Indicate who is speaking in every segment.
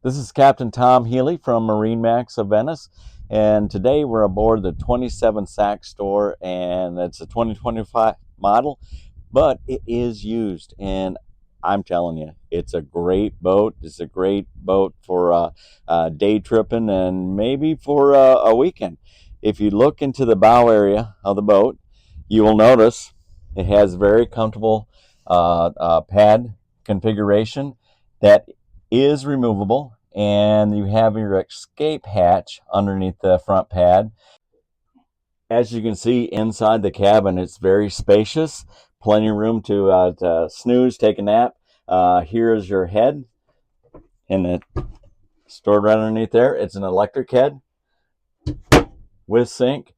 Speaker 1: This is Captain Tom Healy from MarineMax of Venice, and today we're aboard the 27 Saxdor, and it's a 2025 model, but it is used, and I'm telling you, it's a great boat. It's a great boat for day tripping and maybe for a weekend. If you look into the bow area of the boat, you will notice it has very comfortable pad configuration that is removable, and you have your escape hatch underneath the front pad. As you can see inside the cabin, it's very spacious, plenty of room to snooze, take a nap. Here's your head, and it stored right underneath there. It's an electric head with sink.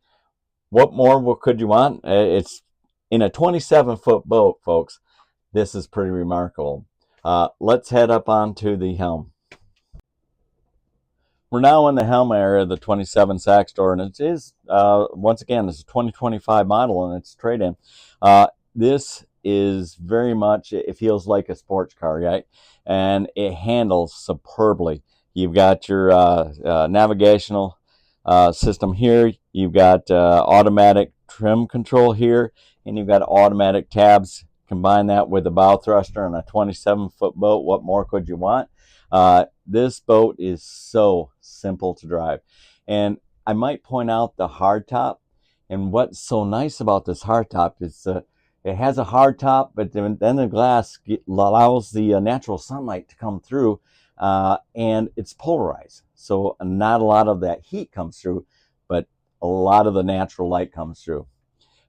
Speaker 1: What more could you want? It's in a 27-foot boat, folks. This is pretty remarkable. Let's head up onto the helm. We're now in the helm area of the 27 Saxdor, and it is, once again, it's a 2025 model, and it's trade-in. This is very much, it feels like a sports car, right? And it handles superbly. You've got your navigational system here. You've got automatic trim control here, and you've got automatic tabs. Combine that with a bow thruster on a 27-foot boat. What more could you want? This boat is so simple to drive. And I might point out the hardtop. And what's so nice about this hardtop is it has a hardtop, but then the glass allows the natural sunlight to come through, and it's polarized. So not a lot of that heat comes through, but a lot of the natural light comes through.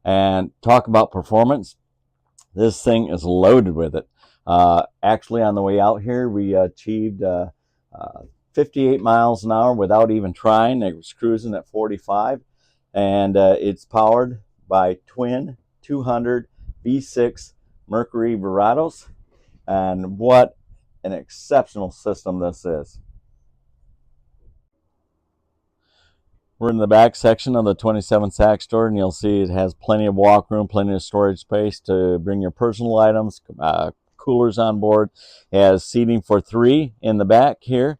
Speaker 1: And talk about performance. This thing is loaded with it. Actually, on the way out here, we achieved 58 miles an hour without even trying. It was cruising at 45, and it's powered by twin 200 V6 Mercury V6, and what an exceptional system this is. We're in the back section of the 27 Saxdor, and you'll see it has plenty of walk room, plenty of storage space to bring your personal items, coolers on board. It has seating for 3 in the back here,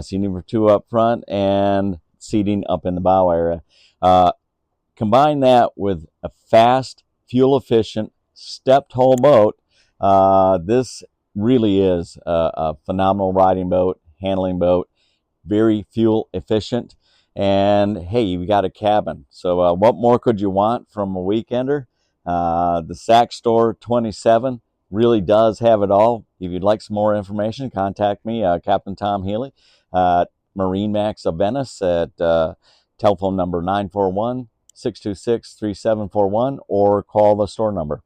Speaker 1: seating for 2 up front, and seating up in the bow area. Combine that with a fast, fuel-efficient, stepped hull boat. This really is a phenomenal riding boat, handling boat, very fuel efficient. And hey, you got a cabin. So what more could you want from a weekender? The Saxdor 27 really does have it all. If you'd like some more information, contact me, Captain Tom Healy, MarineMax of Venice, at telephone number 941-626-3741, or call the store number.